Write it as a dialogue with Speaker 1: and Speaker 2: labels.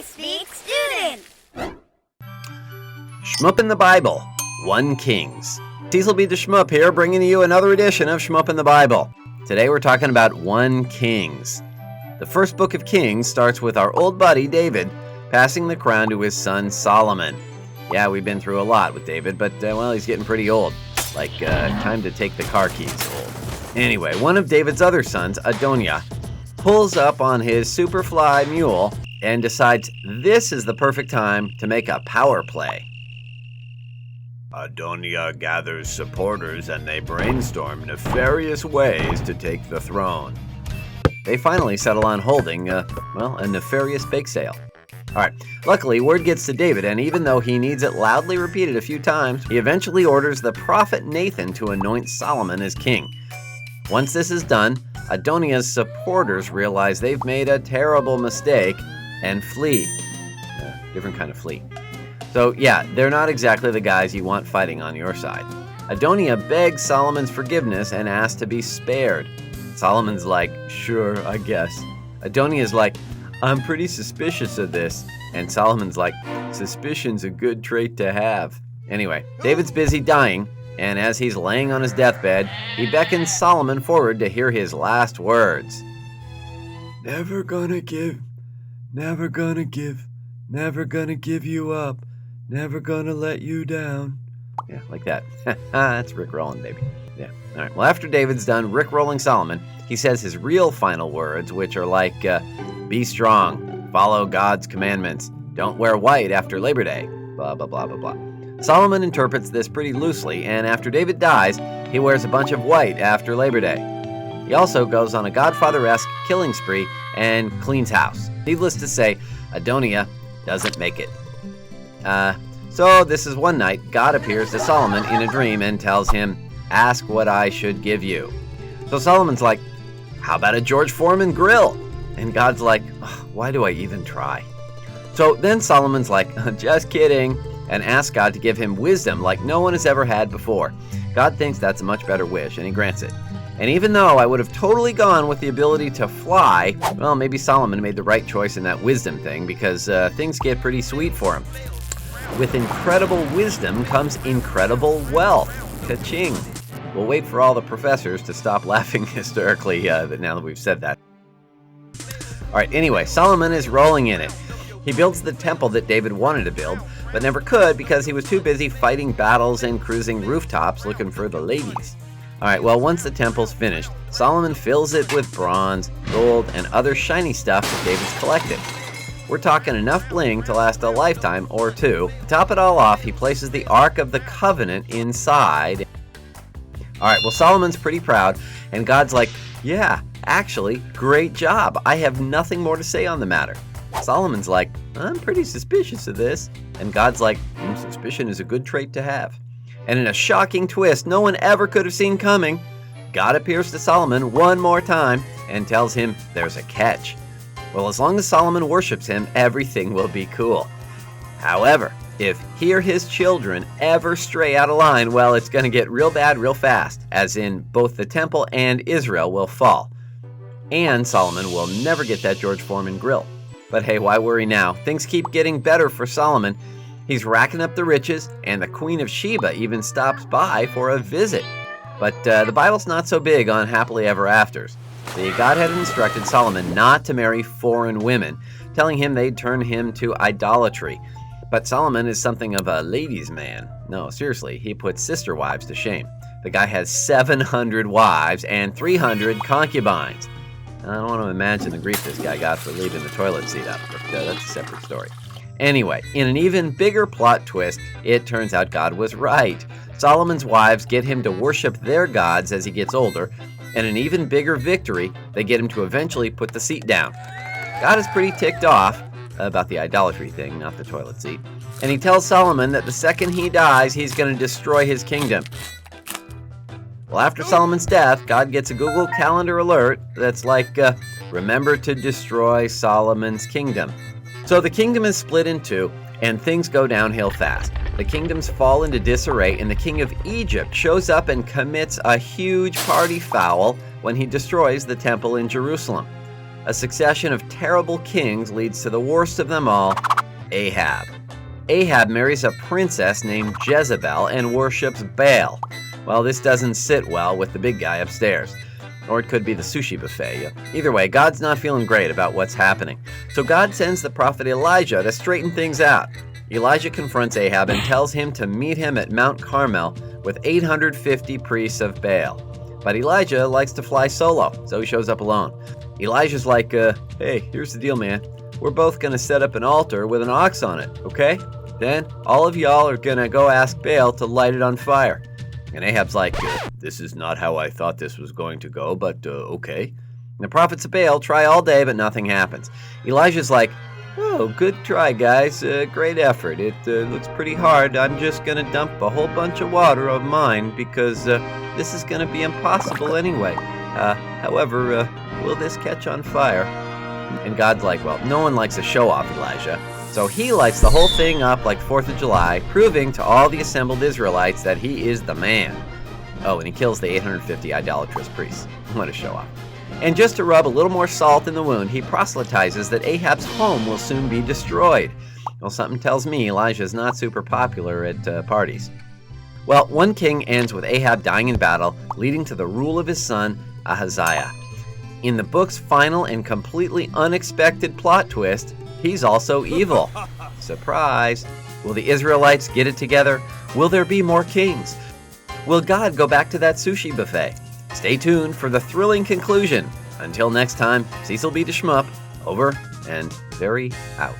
Speaker 1: Speak Student.
Speaker 2: Shmup in the Bible, 1 Kings. Cecil B. the Shmup here, bringing you another edition of Shmup in the Bible. Today we're talking about 1 Kings. The first book of Kings starts with our old buddy David passing the crown to his son Solomon. Yeah, we've been through a lot with David, but he's getting pretty old. Like, time to take the car keys old. Anyway, one of David's other sons, Adoniah, pulls up on his Superfly mule and decides this is the perfect time to make a power play. Adoniah gathers supporters and they brainstorm nefarious ways to take the throne. They finally settle on holding, a nefarious bake sale. Alright, luckily word gets to David, and even though he needs it loudly repeated a few times, he eventually orders the prophet Nathan to anoint Solomon as king. Once this is done, Adoniah's supporters realize they've made a terrible mistake and flee. Different kind of flee. So yeah, they're not exactly the guys you want fighting on your side. Adoniah begs Solomon's forgiveness and asks to be spared. Solomon's like, sure, I guess. Adoniah's like, I'm pretty suspicious of this. And Solomon's like, suspicion's a good trait to have. Anyway, David's busy dying, and as he's laying on his deathbed, he beckons Solomon forward to hear his last words. Never gonna give you up, never gonna let you down. Yeah, like that. That's Rick rolling, baby. Yeah. All right. Well, after David's done Rick-rolling Solomon, he says his real final words, which are like, be strong, follow God's commandments, don't wear white after Labor Day, blah, blah, blah, blah, blah. Solomon interprets this pretty loosely, and after David dies, he wears a bunch of white after Labor Day. He also goes on a Godfather-esque killing spree and cleans house. Needless to say, Adoniah doesn't make it. So this is one night, God appears to Solomon in a dream and tells him, ask what I should give you. So Solomon's like, how about a George Foreman grill? And God's like, why do I even try? So then Solomon's like, just kidding, and asks God to give him wisdom like no one has ever had before. God thinks that's a much better wish, and he grants it. And even though I would have totally gone with the ability to fly, well, maybe Solomon made the right choice in that wisdom thing, because things get pretty sweet for him. With incredible wisdom comes incredible wealth. Ka-ching. We'll wait for all the professors to stop laughing hysterically now that we've said that. All right, anyway, Solomon is rolling in it. He builds the temple that David wanted to build, but never could because he was too busy fighting battles and cruising rooftops looking for the ladies. All right, well, once the temple's finished, Solomon fills it with bronze, gold, and other shiny stuff that David's collected. We're talking enough bling to last a lifetime or two. To top it all off, he places the Ark of the Covenant inside. All right, well, Solomon's pretty proud, and God's like, yeah, actually, great job. I have nothing more to say on the matter. Solomon's like, I'm pretty suspicious of this. And God's like, suspicion is a good trait to have. And in a shocking twist no one ever could have seen coming, God appears to Solomon one more time and tells him there's a catch. Well, as long as Solomon worships him, everything will be cool. However, if he or his children ever stray out of line, well, it's going to get real bad real fast, as in both the temple and Israel will fall. And Solomon will never get that George Foreman grill. But hey, why worry now? Things keep getting better for Solomon. He's racking up the riches, and the Queen of Sheba even stops by for a visit. But the Bible's not so big on happily ever afters. See, God had instructed Solomon not to marry foreign women, telling him they'd turn him to idolatry. But Solomon is something of a ladies' man. No, seriously, he puts sister wives to shame. The guy has 700 wives and 300 concubines. I don't want to imagine the grief this guy got for leaving the toilet seat up, but that's a separate story. Anyway, in an even bigger plot twist, it turns out God was right. Solomon's wives get him to worship their gods as he gets older, and an even bigger victory, they get him to eventually put the seat down. God is pretty ticked off about the idolatry thing, not the toilet seat, and he tells Solomon that the second he dies, he's going to destroy his kingdom. Well, after Solomon's death, God gets a Google Calendar alert that's like, remember to destroy Solomon's kingdom. So the kingdom is split in two, and things go downhill fast. The kingdoms fall into disarray, and the king of Egypt shows up and commits a huge party foul when he destroys the temple in Jerusalem. A succession of terrible kings leads to the worst of them all, Ahab. Ahab marries a princess named Jezebel and worships Baal. Well, this doesn't sit well with the big guy upstairs. Or it could be the sushi buffet. Either way, God's not feeling great about what's happening. So God sends the prophet Elijah to straighten things out. Elijah confronts Ahab and tells him to meet him at Mount Carmel with 850 priests of Baal. But Elijah likes to fly solo, so he shows up alone. Elijah's like, hey, here's the deal, man. We're both going to set up an altar with an ox on it, okay? Then all of y'all are going to go ask Baal to light it on fire. And Ahab's like, this is not how I thought this was going to go, but okay. And the prophets of Baal try all day, but nothing happens. Elijah's like, oh, good try, guys. Great effort. It looks pretty hard. I'm just going to dump a whole bunch of water of mine because this is going to be impossible anyway. However, will this catch on fire? And God's like, well, no one likes a show-off, Elijah. So he lights the whole thing up like 4th of July, proving to all the assembled Israelites that he is the man. Oh, and he kills the 850 idolatrous priests. What a show-off. And just to rub a little more salt in the wound, he proselytizes that Ahab's home will soon be destroyed. Well, something tells me Elijah's not super popular at parties. Well, 1 king ends with Ahab dying in battle, leading to the rule of his son, Ahaziah. In the book's final and completely unexpected plot twist, he's also evil. Surprise! Will the Israelites get it together? Will there be more kings? Will God go back to that sushi buffet? Stay tuned for the thrilling conclusion. Until next time, Cecil B. DeSchmupp, over and very out.